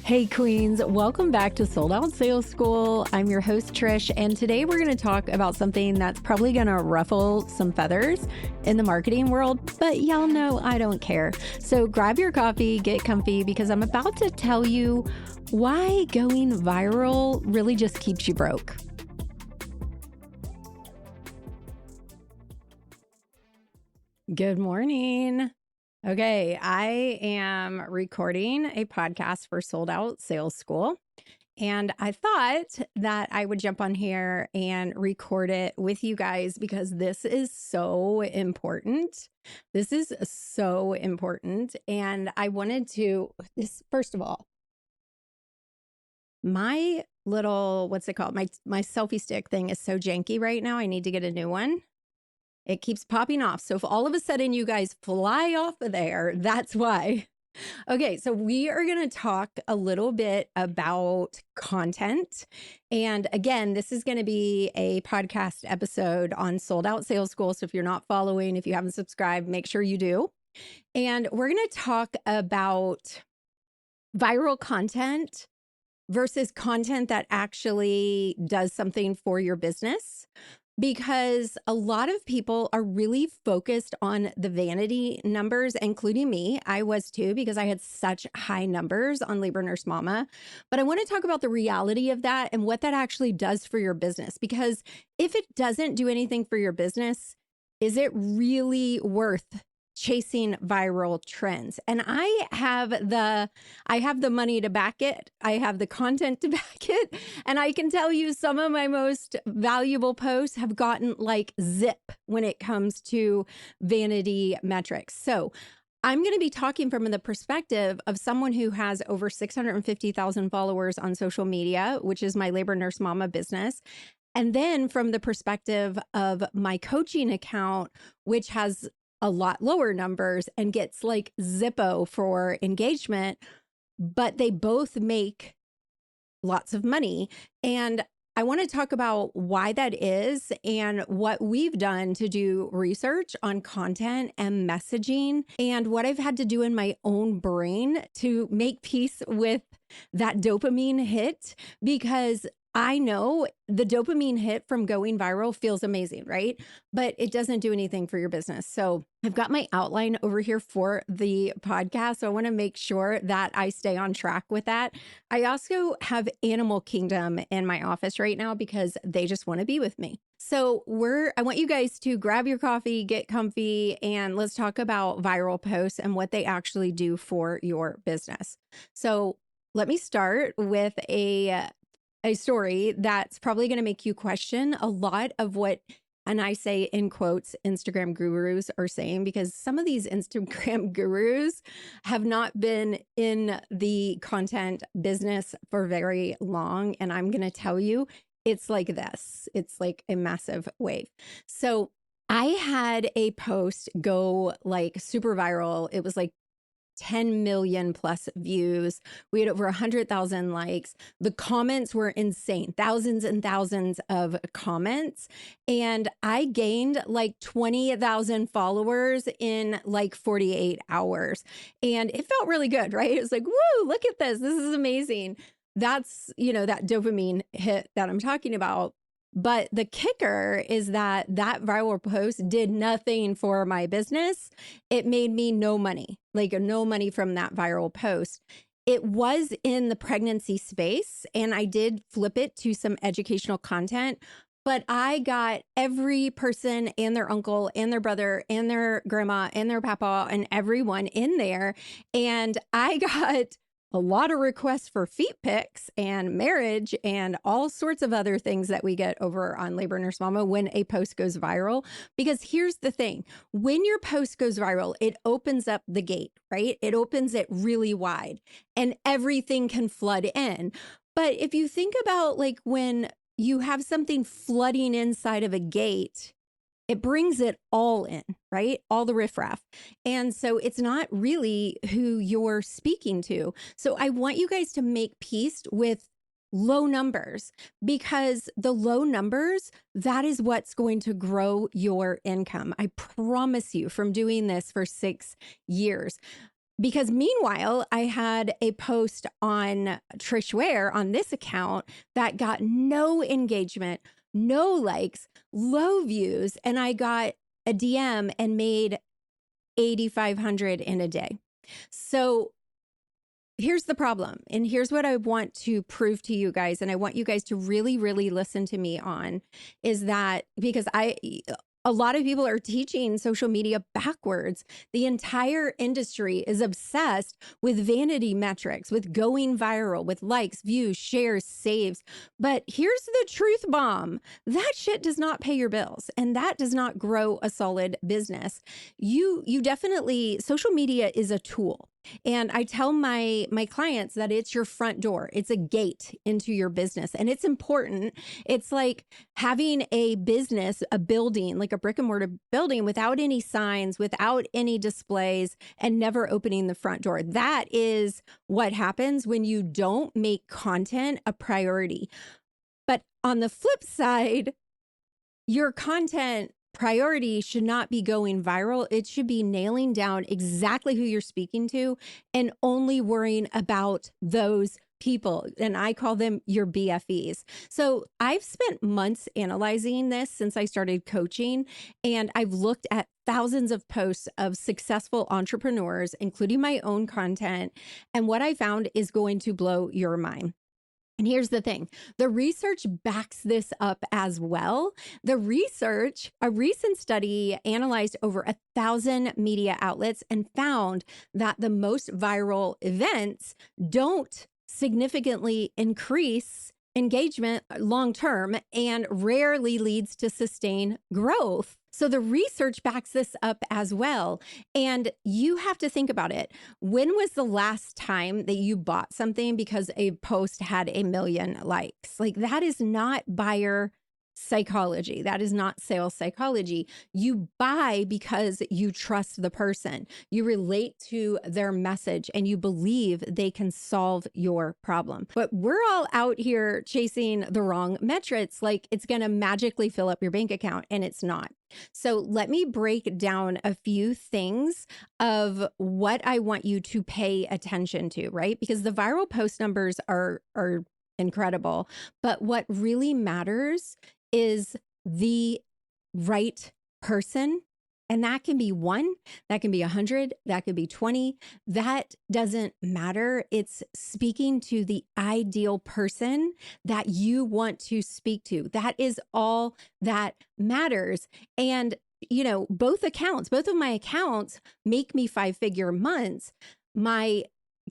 Hey Queens, welcome back to Sold Out Sales School. I'm your host Trish, and today we're going to talk about something that's probably going to ruffle some feathers in the marketing world, but y'all know I don't care. So grab your coffee, get comfy, because I'm about to tell you why going viral really just keeps you broke. Good morning. Okay, I am recording a podcast for Sold Out Sales School, and I thought that I would jump on here and record it with you guys because this is so important. This is so important, and I wanted to, first of all, my little, what's it called? My selfie stick thing is so janky right now. I need to get a new one. It keeps popping off. So if all of a sudden you guys fly off of there, that's why. Okay, so we are going to talk a little bit about content. And again, this is going to be a podcast episode on Sold Out Sales School. So if you're not following, if you haven't subscribed, make sure you do. And we're going to talk about viral content versus content that actually does something for your business. Because a lot of people are really focused on the vanity numbers, including me. I was too, because I had such high numbers on Labor Nurse Mama. But I want to talk about the reality of that and what that actually does for your business. Because if it doesn't do anything for your business, is it really worth chasing viral trends? And I have the money to back it. I have the content to back it. And I can tell you some of my most valuable posts have gotten like zip when it comes to vanity metrics. So I'm going to be talking from the perspective of someone who has over 650,000 followers on social media, which is my Labor Nurse Mama business. And then from the perspective of my coaching account, which has a lot lower numbers and gets like Zippo for engagement, but they both make lots of money. And I want to talk about why that is and what we've done to do research on content and messaging and what I've had to do in my own brain to make peace with that dopamine hit, because I know the dopamine hit from going viral feels amazing, right? But it doesn't do anything for your business. So I've got my outline over here for the podcast. So I want to make sure that I stay on track with that. I also have Animal Kingdom in my office right now because they just want to be with me. So I want you guys to grab your coffee, get comfy, and let's talk about viral posts and what they actually do for your business. So let me start with a story that's probably going to make you question a lot of what, and I say in quotes, Instagram gurus are saying, because some of these Instagram gurus have not been in the content business for very long. And I'm going to tell you, it's like this. It's like a massive wave. So I had a post go like super viral. It was like 10 million plus views. We had over 100,000 likes. The comments were insane, thousands and thousands of comments. And I gained like 20,000 followers in like 48 hours. And it felt really good, right? It was like, woo, look at this. This is amazing. That's, that dopamine hit that I'm talking about. But the kicker is that viral post did nothing for my business. It made me no money, like no money from that viral post. It was in the pregnancy space, and I did flip it to some educational content, but I got every person and their uncle and their brother and their grandma and their papa and everyone in there. And I got a lot of requests for feet pics and marriage and all sorts of other things that we get over on Labor Nurse Mama when a post goes viral. Because here's the thing, when your post goes viral, it opens up the gate, right? It opens it really wide and everything can flood in. But if you think about like when you have something flooding inside of a gate, it brings it all in, right? All the riffraff. And so it's not really who you're speaking to. So I want you guys to make peace with low numbers, because the low numbers, that is what's going to grow your income. I promise you, from doing this for 6 years. Because meanwhile, I had a post on Trish on this account that got no engagement, no likes, low views, and I got a DM and made 8,500 in a day. So here's the problem. And here's what I want to prove to you guys. And I want you guys to really, really listen to me on is that because a lot of people are teaching social media backwards. The entire industry is obsessed with vanity metrics, with going viral, with likes, views, shares, saves. But here's the truth bomb. That shit does not pay your bills, and that does not grow a solid business. You definitely, social media is a tool. And I tell my clients that it's your front door. It's a gate into your business. And it's important. It's like having a business, a building, like a brick and mortar building without any signs, without any displays, and never opening the front door. That is what happens when you don't make content a priority. But on the flip side, your content priority should not be going viral. It should be nailing down exactly who you're speaking to and only worrying about those people. And I call them your BFEs. So I've spent months analyzing this since I started coaching, and I've looked at thousands of posts of successful entrepreneurs, including my own content. And what I found is going to blow your mind. And here's the thing, the research backs this up as well. A recent study analyzed over 1,000 media outlets and found that the most viral events don't significantly increase engagement long-term and rarely leads to sustained growth. So the research backs this up as well. And you have to think about it. When was the last time that you bought something because a post had 1 million likes? Like, that is not buyer psychology. That is not sales psychology. You buy because you trust the person. You relate to their message and you believe they can solve your problem. But we're all out here chasing the wrong metrics, like it's going to magically fill up your bank account, and it's not. So let me break down a few things of what I want you to pay attention to, right? Because the viral post numbers are incredible, but what really matters is the right person. And that can be 1, that can be 100, that could be 20. That doesn't matter. It's speaking to the ideal person that you want to speak to. That is all that matters. And, both of my accounts make me 5-figure months. My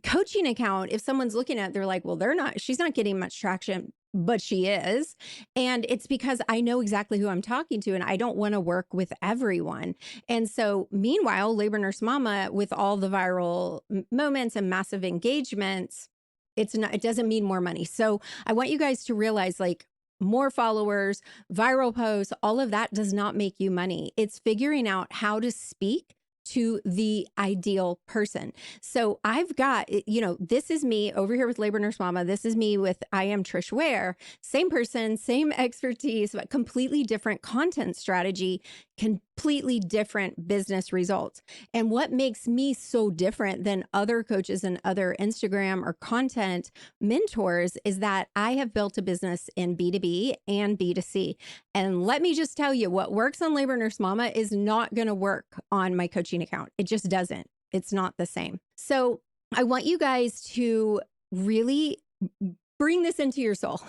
coaching account, if someone's looking at it, they're like, well, she's not getting much traction, but she is. And it's because I know exactly who I'm talking to, and I don't want to work with everyone. And so meanwhile, Labor Nurse Mama, with all the viral moments and massive engagements, it doesn't mean more money. So I want you guys to realize, like, more followers, viral posts, all of that does not make you money. It's figuring out how to speak to the ideal person. So I've got, this is me over here with Labor Nurse Mama. This is me with I Am Trish Ware. Same person, same expertise, but completely different content strategy, completely different business results. And what makes me so different than other coaches and other Instagram or content mentors is that I have built a business in B2B and B2C. And let me just tell you, what works on Labor Nurse Mama is not going to work on my coaching account. It just doesn't. It's not the same. So I want you guys to really bring this into your soul.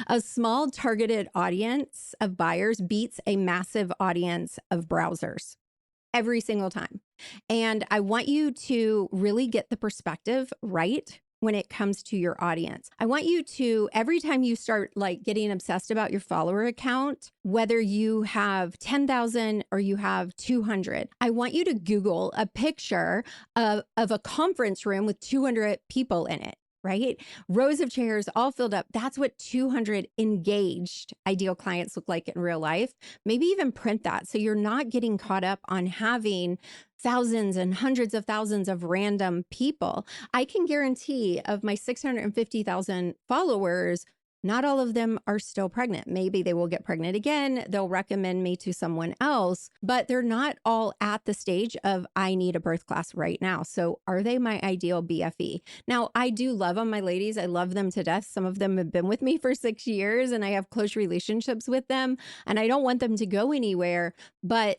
A small targeted audience of buyers beats a massive audience of browsers every single time. And I want you to really get the perspective right when it comes to your audience. I want you to, every time you start like getting obsessed about your follower account, whether you have 10,000 or you have 200, I want you to Google a picture of a conference room with 200 people in it. Right? Rows of chairs all filled up. That's what 200 engaged ideal clients look like in real life. Maybe even print that, so you're not getting caught up on having thousands and hundreds of thousands of random people. I can guarantee of my 650,000 followers, Not all of them are still pregnant. Maybe they will get pregnant again. They'll recommend me to someone else, but they're not all at the stage of, I need a birth class right now. So are they my ideal BFE? Now, I do love them, my ladies. I love them to death. Some of them have been with me for 6 years and I have close relationships with them, and I don't want them to go anywhere, but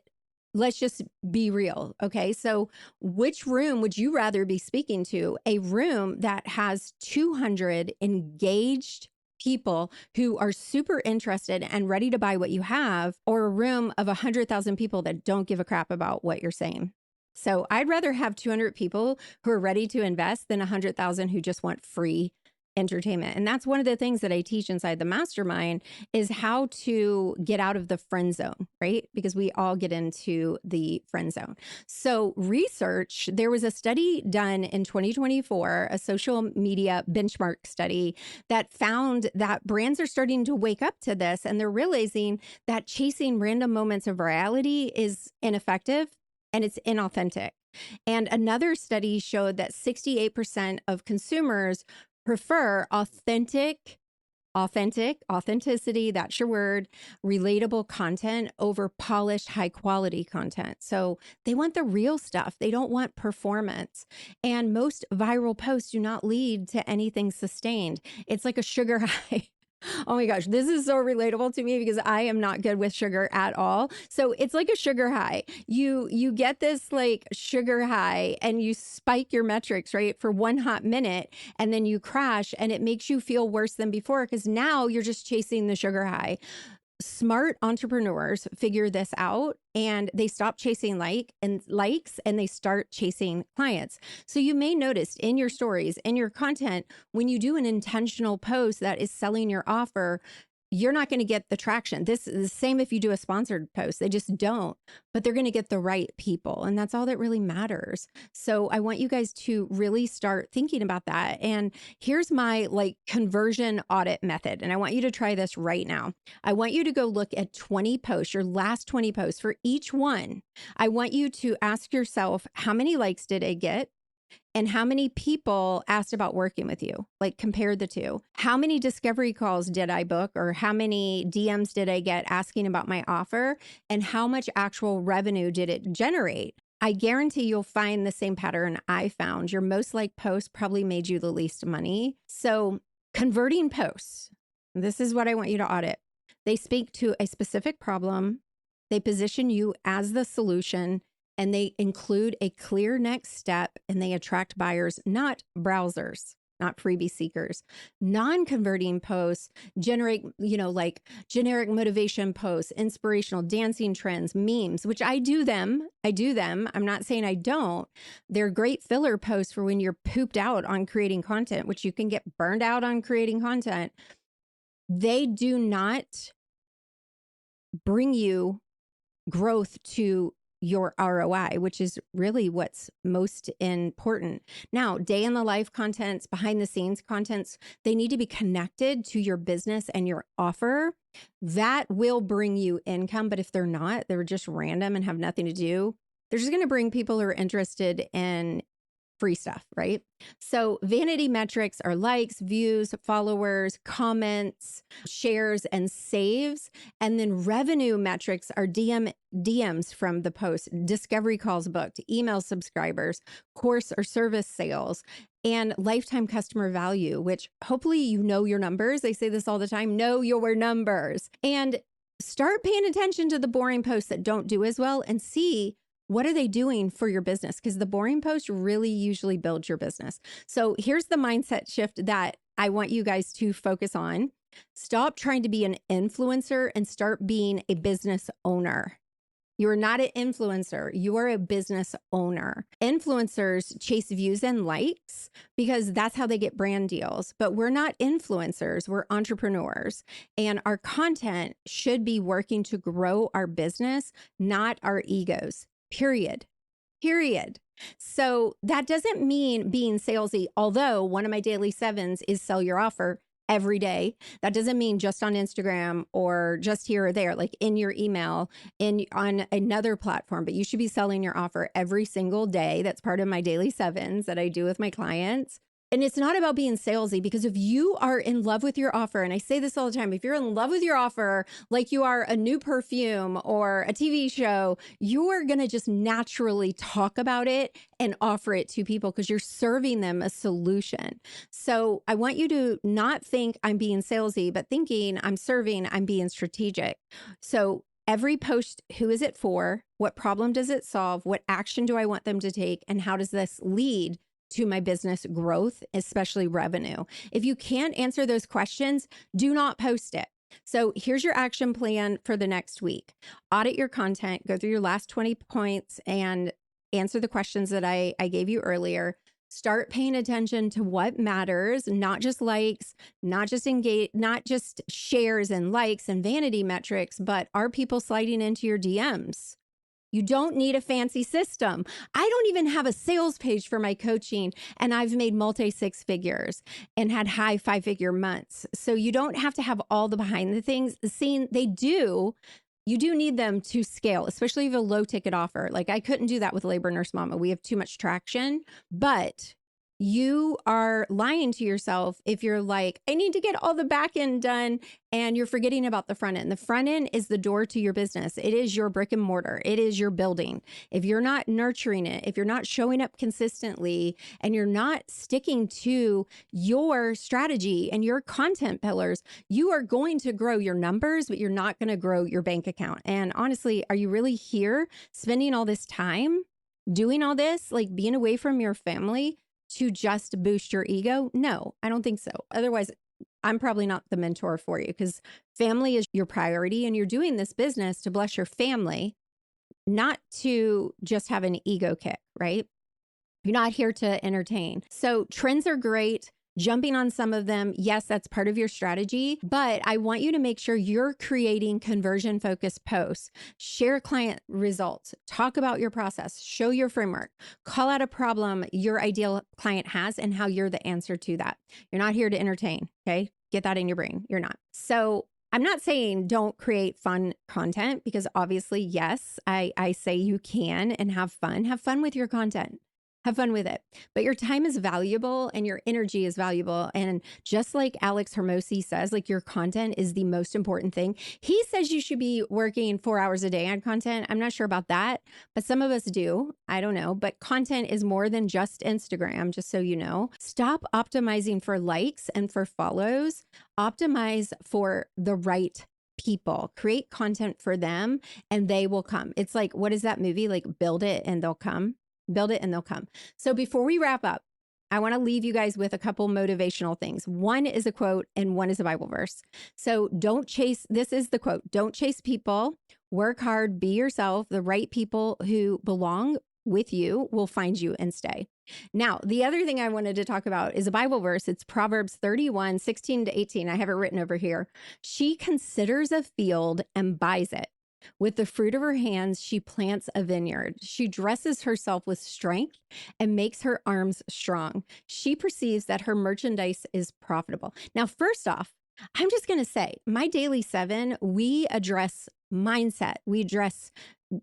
let's just be real. Okay. So which room would you rather be speaking to? A room that has 200 engaged people who are super interested and ready to buy what you have, or a room of 100,000 people that don't give a crap about what you're saying? So I'd rather have 200 people who are ready to invest than 100,000 who just want free entertainment. And that's one of the things that I teach inside the mastermind, is how to get out of the friend zone, right? Because we all get into the friend zone. So research, there was a study done in 2024, a social media benchmark study, that found that brands are starting to wake up to this, and they're realizing that chasing random moments of virality is ineffective and it's inauthentic. And another study showed that 68% of consumers prefer authenticity, that's your word, relatable content over polished, high quality content. So they want the real stuff. They don't want performance. And most viral posts do not lead to anything sustained. It's like a sugar high. Oh my gosh, this is so relatable to me because I am not good with sugar at all. So it's like a sugar high. You get this like sugar high and you spike your metrics, right, for one hot minute, and then you crash and it makes you feel worse than before because now you're just chasing the sugar high. Smart entrepreneurs figure this out and they stop chasing likes and they start chasing clients. So you may notice in your stories, in your content, when you do an intentional post that is selling your offer, you're not going to get the traction. This is the same if you do a sponsored post. They just don't, but they're going to get the right people. And that's all that really matters. So I want you guys to really start thinking about that. And here's my like conversion audit method. And I want you to try this right now. I want you to go look at 20 posts, your last 20 posts. For each one, I want you to ask yourself, how many likes did I get? And how many people asked about working with you? Like compare the two. How many discovery calls did I book, or how many DMs did I get asking about my offer? And how much actual revenue did it generate? I guarantee you'll find the same pattern I found. Your most liked post probably made you the least money. So converting posts, this is what I want you to audit. They speak to a specific problem. They position you as the solution, and they include a clear next step, and they attract buyers, not browsers, not freebie seekers. Non-converting posts generate, like generic motivation posts, inspirational dancing trends, memes, which I do them. I'm not saying I don't. They're great filler posts for when you're pooped out on creating content, which you can get burned out on creating content. They do not bring you growth to your ROI, which is really what's most important. Now, day in the life contents, behind the scenes contents, they need to be connected to your business and your offer. That will bring you income. But if they're not, they're just random and have nothing to do, they're just going to bring people who are interested in free stuff, right? So vanity metrics are likes, views, followers, comments, shares, and saves. And then revenue metrics are DMs from the post, discovery calls booked, email subscribers, course or service sales, and lifetime customer value, which hopefully you know your numbers. I say this all the time, know your numbers. And start paying attention to the boring posts that don't do as well and see what are they doing for your business? Because the boring post really usually builds your business. So here's the mindset shift that I want you guys to focus on. Stop trying to be an influencer and start being a business owner. You are not an influencer. You are a business owner. Influencers chase views and likes because that's how they get brand deals. But we're not influencers. We're entrepreneurs. And our content should be working to grow our business, not our egos. Period. So that doesn't mean being salesy, although one of my daily 7s is sell your offer every day. That doesn't mean just on Instagram or just here or there, like in your email, on another platform, but you should be selling your offer every single day. That's part of my daily 7s that I do with my clients. And it's not about being salesy, because if you are in love with your offer, and I say this all the time, if you're in love with your offer, like you are a new perfume or a TV show, you're going to just naturally talk about it and offer it to people because you're serving them a solution. So I want you to not think I'm being salesy, but thinking I'm serving, I'm being strategic. So every post, who is it for? What problem does it solve? What action do I want them to take? And how does this lead to my business growth, especially revenue? If you can't answer those questions, do not post it. So here's your action plan for the next week. Audit your content, go through your last 20 points and answer the questions that I gave you earlier. Start paying attention to what matters, not just likes, not just engage, not just shares and likes and vanity metrics, but are people sliding into your DMs? You don't need a fancy system. I don't even have a sales page for my coaching, and I've made multi 6 figures and had high 5-figure months. So you don't have to have all the behind the things. You do need them to scale, especially if you have a low ticket offer. Like I couldn't do that with Labor Nurse Mama. We have too much traction, but you are lying to yourself if you're like, I need to get all the back end done, and you're forgetting about the front end. The front end is the door to your business. It is your brick and mortar. It is your building. If you're not nurturing it, if you're not showing up consistently, and you're not sticking to your strategy and your content pillars, you are going to grow your numbers, but you're not going to grow your bank account. And honestly, are you really here spending all this time doing all this, like being away from your family, to just boost your ego? No, I don't think so. Otherwise, I'm probably not the mentor for you, because family is your priority and you're doing this business to bless your family, not to just have an ego kick, right? You're not here to entertain. So trends are great. Jumping on some of them, yes, that's part of your strategy, but I want you to make sure you're creating conversion focused posts, share client results, talk about your process, show your framework, call out a problem your ideal client has and how you're the answer to that. You're not here to entertain, okay? Get that in your brain. You're not. So I'm not saying don't create fun content, because obviously, yes, I say you can and have fun with your content. Have fun with it. But your time is valuable and your energy is valuable. And just like Alex Hermosi says, like your content is the most important thing. He says you should be working 4 hours a day on content. I'm not sure about that, but some of us do. I don't know. But content is more than just Instagram, just so you know. Stop optimizing for likes and for follows. Optimize for the right people. Create content for them and they will come. It's like, what is that movie? Like, build it and they'll come. Build it and they'll come. So before we wrap up, I want to leave you guys with a couple motivational things. One is a quote and one is a Bible verse. So this is the quote, don't chase people, work hard, be yourself. The right people who belong with you will find you and stay. Now, the other thing I wanted to talk about is a Bible verse. It's Proverbs 31:16-18. I have it written over here. She considers a field and buys it. With the fruit of her hands, she plants a vineyard. She dresses herself with strength and makes her arms strong. She perceives that her merchandise is profitable. Now, first off, I'm just going to say, my daily 7, we address mindset. We address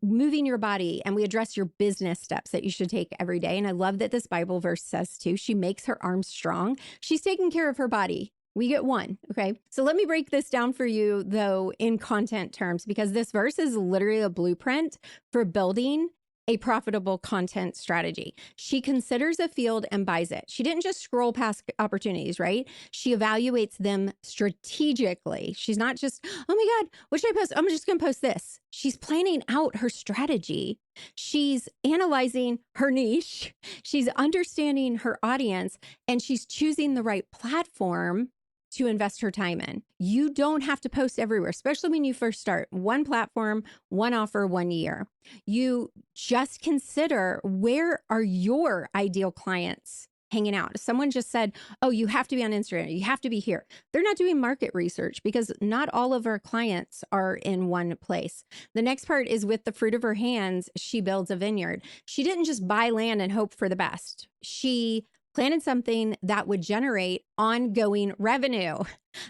moving your body and we address your business steps that you should take every day. And I love that this Bible verse says too, she makes her arms strong. She's taking care of her body. We get one. Okay. So let me break this down for you though, in content terms, because this verse is literally a blueprint for building a profitable content strategy. She considers a field and buys it. She didn't just scroll past opportunities, right? She evaluates them strategically. She's not just, oh my God, what should I post? I'm just going to post this. She's planning out her strategy. She's analyzing her niche. She's understanding her audience, and she's choosing the right platform to invest her time in. You don't have to post everywhere, especially when you first start. One platform, one offer, 1 year. You just consider, where are your ideal clients hanging out? Someone just said, oh, you have to be on Instagram. You have to be here. They're not doing market research, because not all of our clients are in one place. The next part is, with the fruit of her hands, she builds a vineyard. She didn't just buy land and hope for the best. She planted something that would generate ongoing revenue.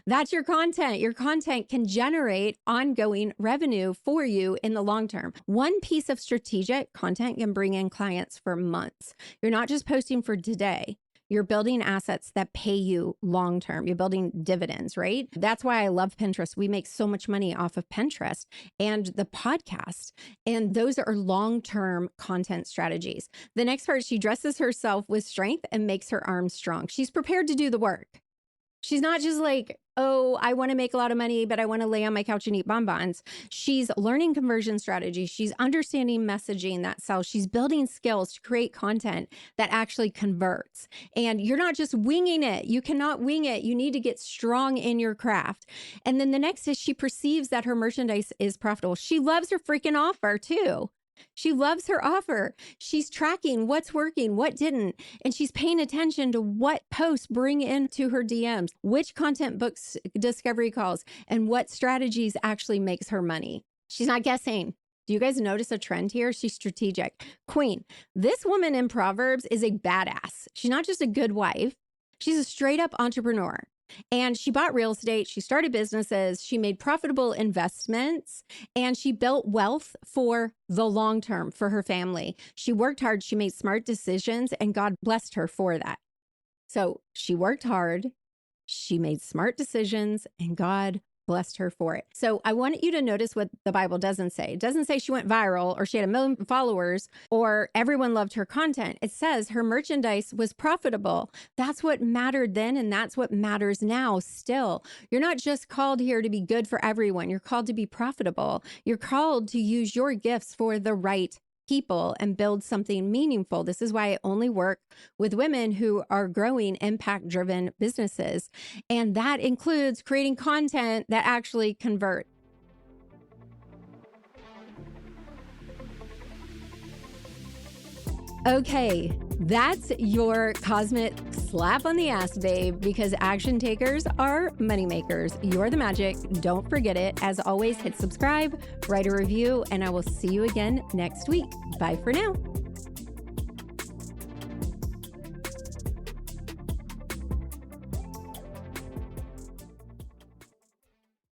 That's your content. Your content can generate ongoing revenue for you in the long term. One piece of strategic content can bring in clients for months. You're not just posting for today. You're building assets that pay you long-term. You're building dividends, right? That's why I love Pinterest. We make so much money off of Pinterest and the podcast. And those are long-term content strategies. The next part, she dresses herself with strength and makes her arms strong. She's prepared to do the work. She's not just like, oh, I want to make a lot of money, but I want to lay on my couch and eat bonbons. She's learning conversion strategies. She's understanding messaging that sells. She's building skills to create content that actually converts. And you're not just winging it. You cannot wing it. You need to get strong in your craft. And then the next is she perceives that her merchandise is profitable. She loves her freaking offer too. She loves her offer. She's tracking what's working, what didn't, and she's paying attention to what posts bring into her DMs, which content books discovery calls, and what strategies actually makes her money. She's not guessing. Do you guys notice a trend here? She's strategic. Queen. This woman in Proverbs is a badass. She's not just a good wife. She's a straight up entrepreneur. And she bought real estate, she started businesses, she made profitable investments, and she built wealth for the long term for her family. She worked hard, she made smart decisions, and God blessed her for that. So she worked hard, she made smart decisions, and God blessed her for it. So I want you to notice what the Bible doesn't say. It doesn't say she went viral or she had 1 million followers or everyone loved her content. It says her merchandise was profitable. That's what mattered then, and that's what matters now still. You're not just called here to be good for everyone. You're called to be profitable. You're called to use your gifts for the right people and build something meaningful. This is why I only work with women who are growing impact-driven businesses. And that includes creating content that actually converts. Okay, that's your cosmic slap on the ass, babe, because action takers are money makers. You're the magic. Don't forget it. As always, hit subscribe, write a review, and I will see you again next week. Bye for now.